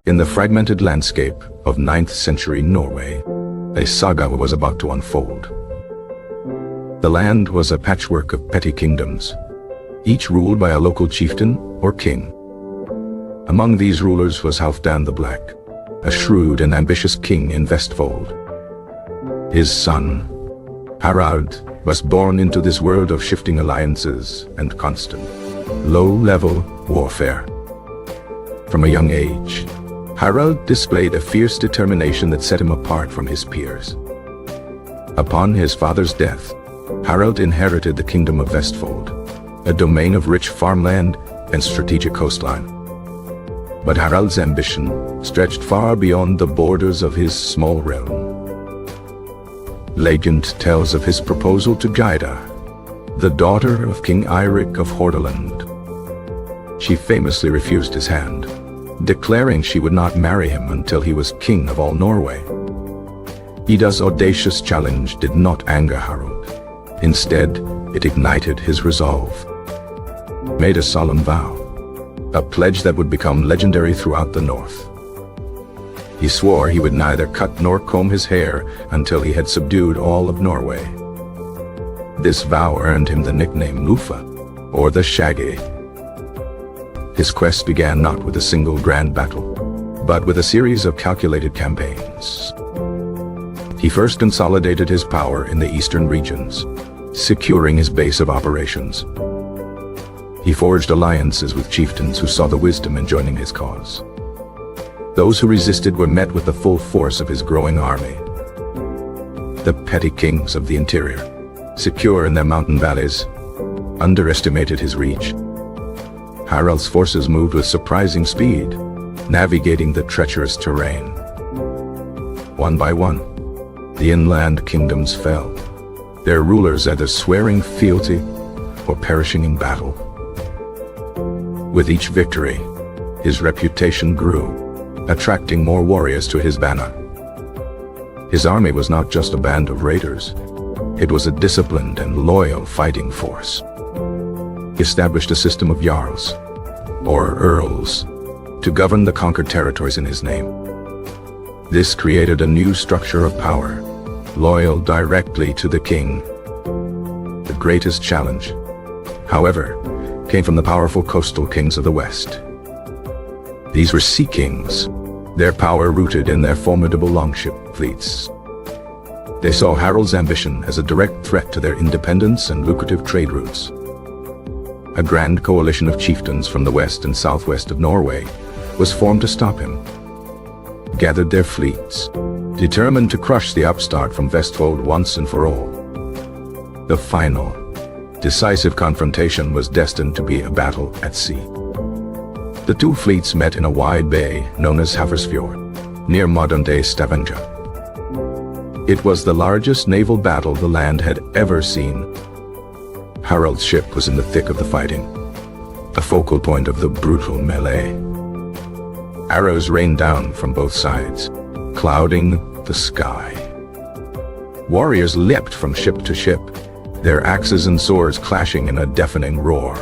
In the fragmented landscape of 9th century Norway, a saga was about to unfold. The land was a patchwork of petty kingdoms, each ruled by a local chieftain or king. Among these rulers was Halfdan the Black, a shrewd and ambitious king in Vestfold. His son, Harald, was born into this world of shifting alliances and constant, low-level warfare. From a young age, Harald displayed a fierce determination that set him apart from his peers. Upon his father's death, Harald inherited the kingdom of Vestfold, a domain of rich farmland and strategic coastline. But Harald's ambition stretched far beyond the borders of his small realm. Legend tells of his proposal to Gyda, the daughter of King Eirik of Hordaland. She famously refused his hand, declaring she would not marry him until he was king of all Norway. Gyda's audacious challenge did not anger Harald. Instead, it ignited his resolve. Made a solemn vow, a pledge that would become legendary throughout the north. He swore he would neither cut nor comb his hair until he had subdued all of Norway. This vow earned him the nickname Lufa, or the Shaggy. His quest began not with a single grand battle, but with a series of calculated campaigns. He first consolidated his power in the eastern regions, securing his base of operations. He forged alliances with chieftains who saw the wisdom in joining his cause. Those who resisted were met with the full force of his growing army. The petty kings of the interior, secure in their mountain valleys, underestimated his reach. Harald's forces moved with surprising speed, navigating the treacherous terrain. One by one, the inland kingdoms fell, their rulers either swearing fealty or perishing in battle. With each victory, his reputation grew, attracting more warriors to his banner. His army was not just a band of raiders, it was a disciplined and loyal fighting force. He established a system of jarls, or earls, to govern the conquered territories in his name. This created a new structure of power, loyal directly to the king. The greatest challenge, however, came from the powerful coastal kings of the west. These were sea kings, their power rooted in their formidable longship fleets. They saw Harald's ambition as a direct threat to their independence and lucrative trade routes. A grand coalition of chieftains from the west and southwest of Norway was formed to stop him. Gathered their fleets, determined to crush the upstart from Vestfold once and for all. The final, decisive confrontation was destined to be a battle at sea. The two fleets met in a wide bay known as Hafrsfjord, near modern-day Stavanger. It was the largest naval battle the land had ever seen. Harald's ship was in the thick of the fighting, a focal point of the brutal melee. Arrows rained down from both sides, clouding the sky. Warriors leapt from ship to ship, their axes and swords clashing in a deafening roar.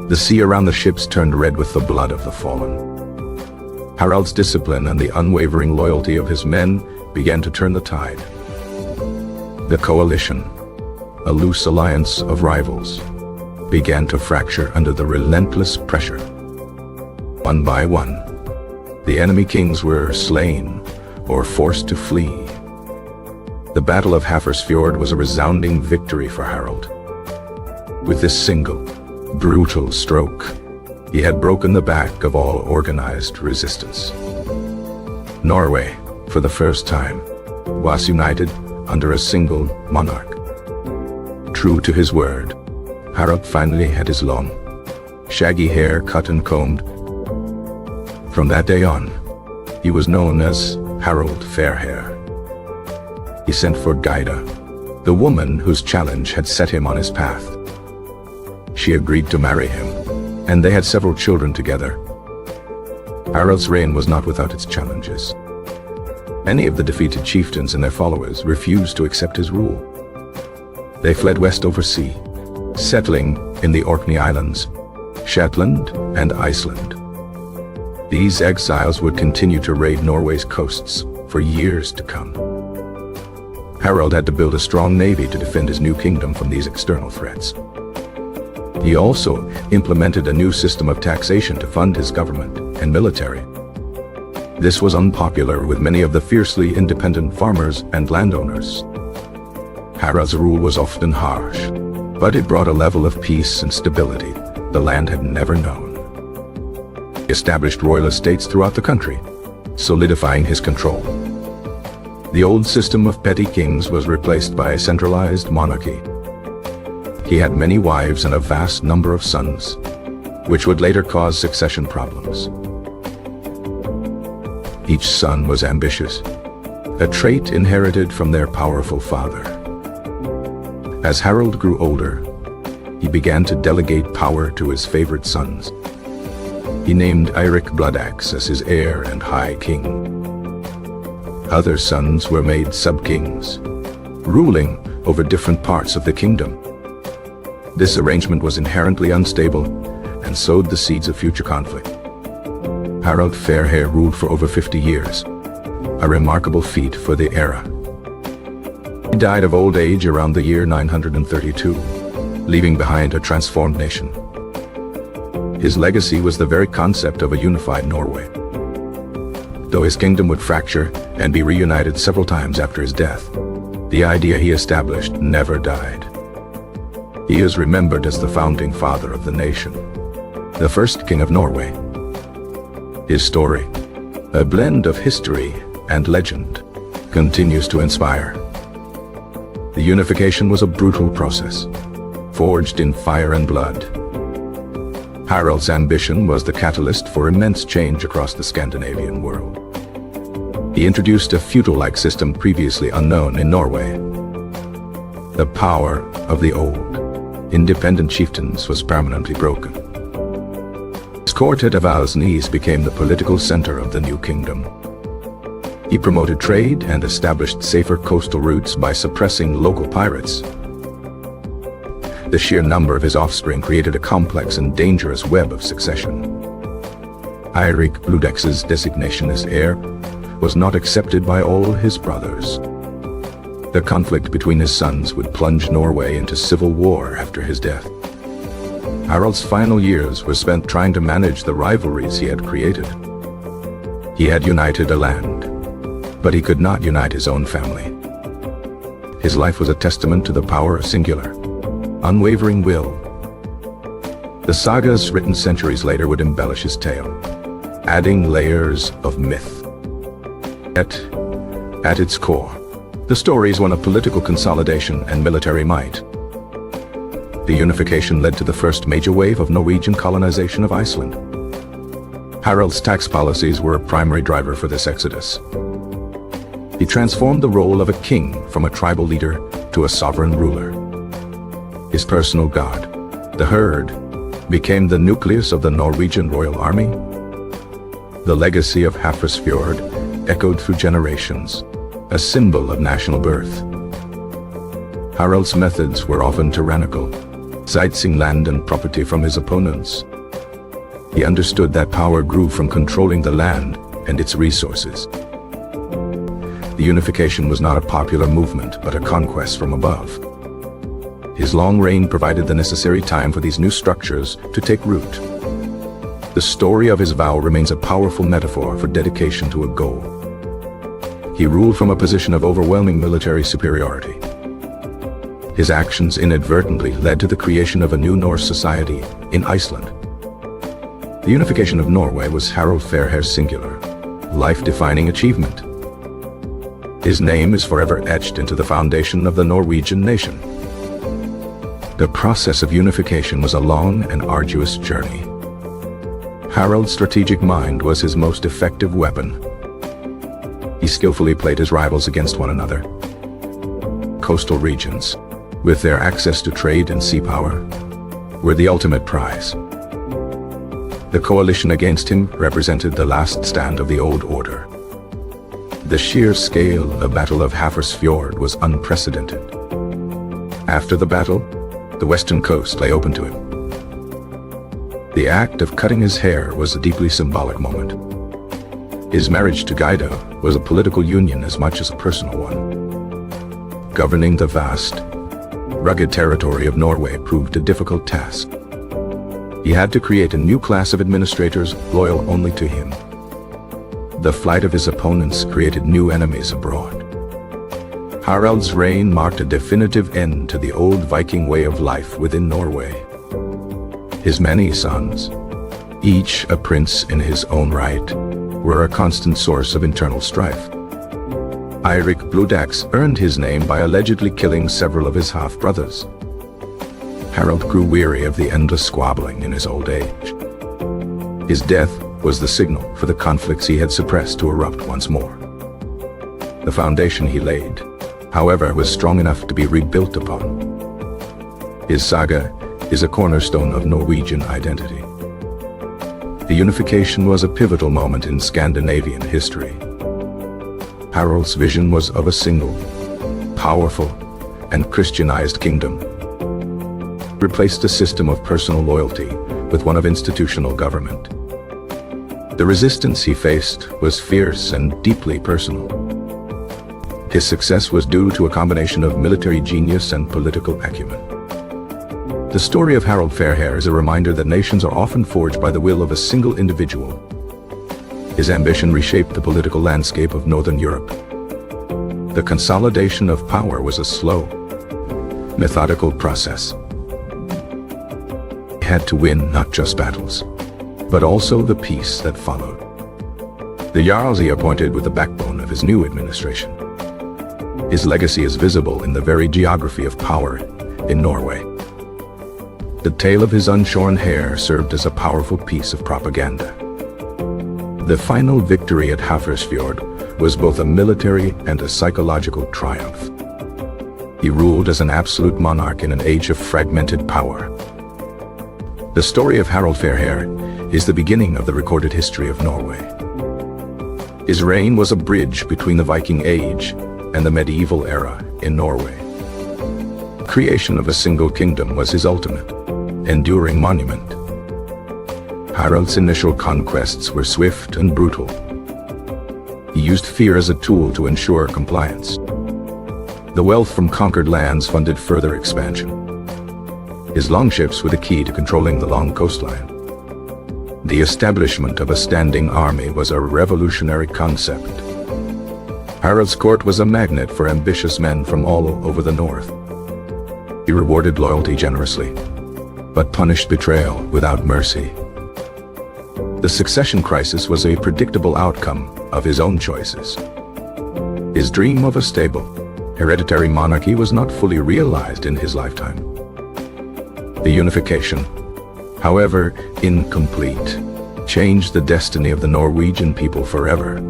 The sea around the ships turned red with the blood of the fallen. Harald's discipline and the unwavering loyalty of his men began to turn the tide. The coalition, a loose alliance of rivals, began to fracture under the relentless pressure. One by one, the enemy kings were slain or forced to flee. The Battle of Hafrsfjord was a resounding victory for Harald. With this single, brutal stroke, he had broken the back of all organized resistance. Norway, for the first time, was united under a single monarch. True to his word, Harald finally had his long, shaggy hair cut and combed. From that day on, he was known as Harald Fairhair. He sent for Gyda, the woman whose challenge had set him on his path. She agreed to marry him, and they had several children together. Harald's reign was not without its challenges. Many of the defeated chieftains and their followers refused to accept his rule. They fled west over sea, settling in the Orkney Islands, Shetland, and Iceland. These exiles would continue to raid Norway's coasts for years to come. Harald had to build a strong navy to defend his new kingdom from these external threats. He also implemented a new system of taxation to fund his government and military. This was unpopular with many of the fiercely independent farmers and landowners. Harald's rule was often harsh, but it brought a level of peace and stability the land had never known. He established royal estates throughout the country, solidifying his control. The old system of petty kings was replaced by a centralized monarchy. He had many wives and a vast number of sons, which would later cause succession problems. Each son was ambitious, a trait inherited from their powerful father. As Harald grew older, he began to delegate power to his favorite sons. He named Eirik Bloodaxe as his heir and high king. Other sons were made sub-kings, ruling over different parts of the kingdom. This arrangement was inherently unstable and sowed the seeds of future conflict. Harald Fairhair ruled for over 50 years, a remarkable feat for the era. He died of old age around the year 932, leaving behind a transformed nation. His legacy was the very concept of a unified Norway. Though his kingdom would fracture and be reunited several times after his death, the idea he established never died. He is remembered as the founding father of the nation, the first king of Norway. His story, a blend of history and legend, continues to inspire. The unification was a brutal process, forged in fire and blood. Harald's ambition was the catalyst for immense change across the Scandinavian world. He introduced a feudal-like system previously unknown in Norway. The power of the old, independent chieftains was permanently broken. His court at Avaldsnes became the political center of the new kingdom. He promoted trade and established safer coastal routes by suppressing local pirates. The sheer number of his offspring created a complex and dangerous web of succession. Eirik Bloodaxe's designation as heir was not accepted by all his brothers. The conflict between his sons would plunge Norway into civil war after his death. Harald's final years were spent trying to manage the rivalries he had created. He had united a land, but he could not unite his own family. His life was a testament to the power of singular, unwavering will. The sagas written centuries later would embellish his tale, adding layers of myth. Yet, at its core, the story is one of political consolidation and military might. The unification led to the first major wave of Norwegian colonization of Iceland. Harald's tax policies were a primary driver for this exodus. He transformed the role of a king from a tribal leader to a sovereign ruler. His personal god, the herd, became the nucleus of the Norwegian royal army. The legacy of Hafrsfjord echoed through generations, a symbol of national birth. Harald's methods were often tyrannical, seizing land and property from his opponents. He understood that power grew from controlling the land and its resources. The unification was not a popular movement, but a conquest from above. His long reign provided the necessary time for these new structures to take root. The story of his vow remains a powerful metaphor for dedication to a goal. He ruled from a position of overwhelming military superiority. His actions inadvertently led to the creation of a new Norse society in Iceland. The unification of Norway was Harald Fairhair's singular, life-defining achievement. His name is forever etched into the foundation of the Norwegian nation. The process of unification was a long and arduous journey. Harald's strategic mind was his most effective weapon. He skillfully played his rivals against one another. Coastal regions, with their access to trade and sea power, were the ultimate prize. The coalition against him represented the last stand of the old order. The sheer scale of the Battle of Hafrsfjord was unprecedented. After the battle, The western coast lay open to him. The act of cutting his hair was a deeply symbolic moment. His marriage to Gyda was a political union as much as a personal one. Governing the vast, rugged territory of Norway proved a difficult task. He had to create a new class of administrators loyal only to him. The flight of his opponents created new enemies abroad. Harald's reign marked a definitive end to the old Viking way of life within Norway. His many sons, each a prince in his own right, were a constant source of internal strife. Eirik Bloodaxe earned his name by allegedly killing several of his half-brothers. Harald grew weary of the endless squabbling in his old age. His death was the signal for the conflicts he had suppressed to erupt once more. The foundation he laid, however, was strong enough to be rebuilt upon. His saga is a cornerstone of Norwegian identity. The Unification was a pivotal moment in Scandinavian history. Harald's vision was of a single, powerful, and Christianized kingdom. Replaced a system of personal loyalty with one of institutional government. The resistance he faced was fierce and deeply personal. His success was due to a combination of military genius and political acumen. The story of Harald Fairhair is a reminder that nations are often forged by the will of a single individual. His ambition reshaped the political landscape of Northern Europe. The consolidation of power was a slow, methodical process. He had to win not just battles, but also the peace that followed. The Jarls he appointed were the backbone of his new administration. His legacy is visible in the very geography of power in Norway. The tale of his unshorn hair served as a powerful piece of propaganda. The final victory at Hafrsfjord was both a military and a psychological triumph. He ruled as an absolute monarch in an age of fragmented power. The story of Harald Fairhair is the beginning of the recorded history of Norway. His reign was a bridge between the Viking Age and the medieval era in Norway. Creation of a single kingdom was his ultimate, enduring monument. Harald's initial conquests were swift and brutal. He used fear as a tool to ensure compliance. The wealth from conquered lands funded further expansion. His longships were the key to controlling the long coastline. The establishment of a standing army was a revolutionary concept. Harald's court was a magnet for ambitious men from all over the north. He rewarded loyalty generously, but punished betrayal without mercy. The succession crisis was a predictable outcome of his own choices. His dream of a stable, hereditary monarchy was not fully realized in his lifetime. The Unification, however incomplete, changed the destiny of the Norwegian people forever.